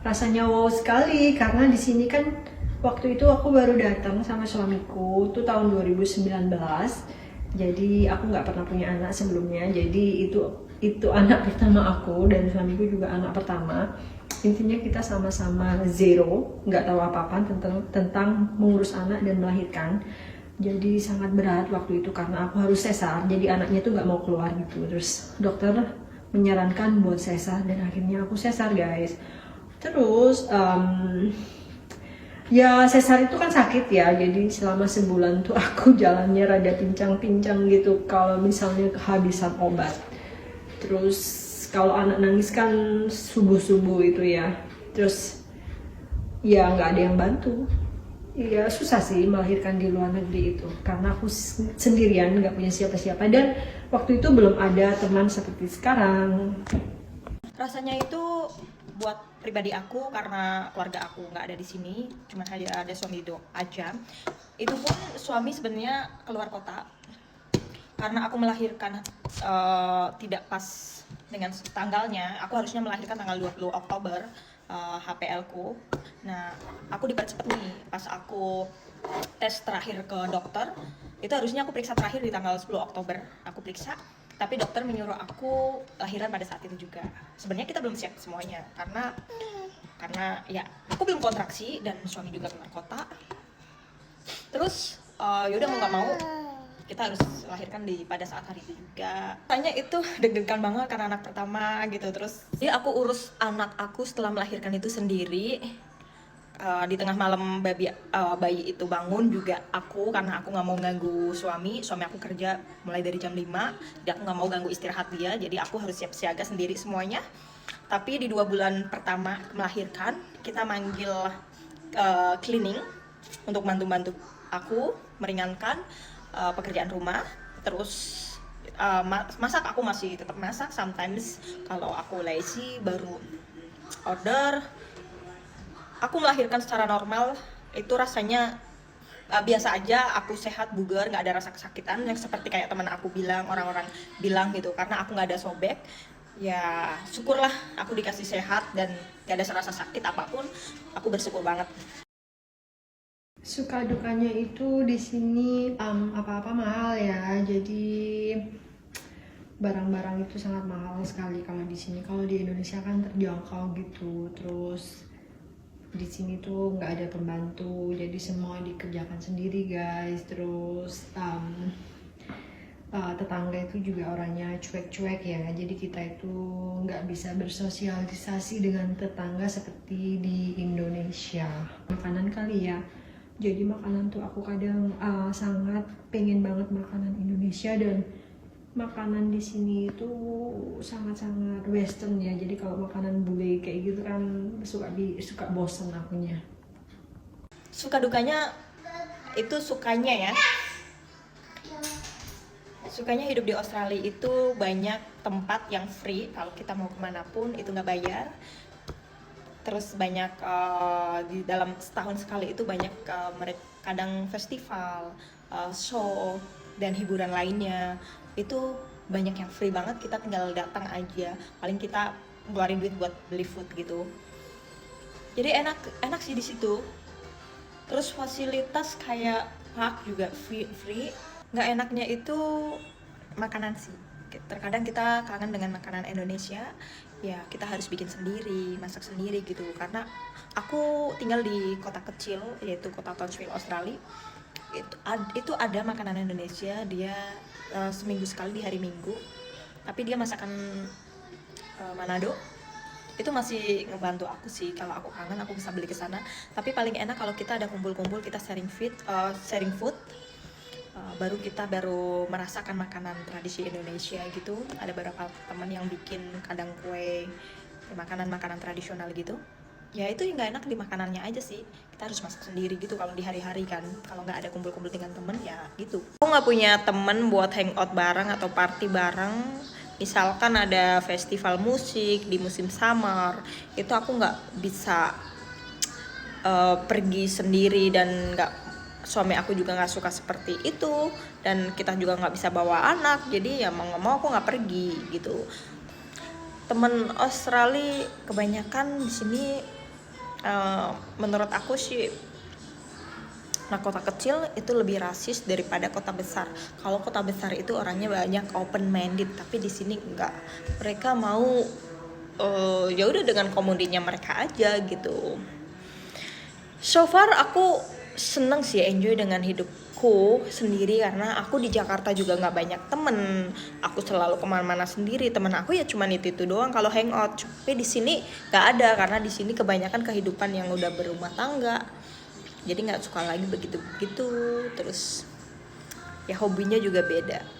Rasanya wow sekali karena di sini kan waktu itu aku baru datang sama suamiku itu tahun 2019. Jadi aku nggak pernah punya anak sebelumnya. Jadi itu anak pertama aku dan suamiku juga anak pertama. Intinya kita sama-sama zero, nggak tahu apa-apa tentang mengurus anak dan melahirkan. Jadi sangat berat waktu itu karena aku harus sesar. Jadi anaknya tuh nggak mau keluar gitu. Terus dokter menyarankan buat sesar dan akhirnya aku sesar guys. Terus ya sesar itu kan sakit ya, jadi selama sebulan tuh aku jalannya rada pincang-pincang gitu kalau misalnya kehabisan obat. Terus kalau anak nangis kan subuh-subuh itu ya, terus ya nggak ada yang bantu. Iya susah sih melahirkan di luar negeri itu karena aku sendirian nggak punya siapa-siapa dan waktu itu belum ada teman seperti sekarang. Rasanya itu buat pribadi aku karena keluarga aku nggak ada di sini, cuma hanya ada suami aja. Itu pun suami sebenarnya keluar kota karena aku melahirkan tidak pas dengan tanggalnya. Aku harusnya melahirkan tanggal 20 Oktober HPL ku. Nah, aku dipercepat nih pas aku tes terakhir ke dokter. Itu harusnya aku periksa terakhir di tanggal 10 Oktober. Aku periksa, tapi dokter menyuruh aku lahiran pada saat itu juga. Sebenarnya kita belum siap semuanya karena ya aku belum kontraksi dan suami juga keluar kota. Terus yaudah mau nggak mau kita harus lahirkan pada saat hari itu juga. Rasanya itu deg-degan banget karena anak pertama gitu. Terus jadi aku urus anak aku setelah melahirkan itu sendiri. Di tengah malam bayi itu bangun juga aku, karena aku nggak mau ganggu suami aku kerja mulai dari jam 5, jadi aku nggak mau ganggu istirahat dia, jadi aku harus siap siaga sendiri semuanya. Tapi di 2 bulan pertama melahirkan kita manggil cleaning untuk bantu-bantu aku meringankan pekerjaan rumah. Terus masak aku masih tetap masak, sometimes kalau aku lazy baru order. Aku melahirkan secara normal, itu rasanya biasa aja, aku sehat, bugar, nggak ada rasa kesakitan yang seperti kayak teman aku bilang, orang-orang bilang gitu, karena aku nggak ada sobek. Ya syukurlah aku dikasih sehat dan nggak ada rasa sakit apapun, aku bersyukur banget. Suka dukanya itu di sini apa-apa mahal ya, jadi barang-barang itu sangat mahal sekali kalau di sini. Kalau di Indonesia kan terjangkau gitu, terus di sini tuh nggak ada pembantu, jadi semua dikerjakan sendiri guys. Terus tetangga itu juga orangnya cuek-cuek ya, jadi kita itu nggak bisa bersosialisasi dengan tetangga seperti di Indonesia. Makanan kali ya, jadi makanan tuh aku kadang sangat pengen banget makanan Indonesia, dan makanan di sini itu sangat-sangat western ya, jadi kalau makanan bule kayak gitu kan suka bosen akunya. Suka dukanya itu sukanya hidup di Australia itu banyak tempat yang free, kalau kita mau kemanapun itu nggak bayar. Terus banyak di dalam setahun sekali itu banyak mereka kadang festival, show dan hiburan lainnya, itu banyak yang free banget, kita tinggal datang aja, paling kita ngeluarin duit buat beli food gitu. Jadi enak sih di situ. Terus fasilitas kayak park juga free. Nggak enaknya itu makanan sih. Terkadang kita kangen dengan makanan Indonesia, ya kita harus bikin sendiri, masak sendiri gitu. Karena aku tinggal di kota kecil, yaitu kota Townsville, Australia. Itu ada makanan Indonesia, dia seminggu sekali di hari Minggu, tapi dia masakan Manado. Itu masih ngebantu aku sih, kalau aku kangen aku bisa beli ke sana. Tapi paling enak kalau kita ada kumpul-kumpul, kita sharing food, baru kita merasakan makanan tradisi Indonesia gitu. Ada beberapa teman yang bikin kadang kue, makanan-makanan tradisional gitu. Ya itu nggak enak di makanannya aja sih, kita harus masak sendiri gitu kalau di hari-hari kan, kalau nggak ada kumpul-kumpul dengan temen ya gitu. Aku nggak punya temen buat hangout bareng atau party bareng. Misalkan ada festival musik di musim summer, itu aku nggak bisa pergi sendiri, dan suami aku juga nggak suka seperti itu, dan kita juga nggak bisa bawa anak, jadi ya mau nggak mau aku nggak pergi gitu. Temen Australia kebanyakan di sini Menurut aku sih, nah kota kecil itu lebih rasis daripada kota besar. Kalau kota besar itu orangnya banyak open minded, tapi di sini enggak. Mereka mau ya udah dengan komodinya mereka aja gitu. So far aku seneng sih, enjoy dengan hidupku sendiri, karena aku di Jakarta juga nggak banyak temen. Aku selalu kemana-mana sendiri, temen aku ya cuman itu doang kalau hangout. Tapi di sini nggak ada, karena di sini kebanyakan kehidupan yang udah berumah tangga, jadi nggak suka lagi begitu-begitu. Terus ya hobinya juga beda.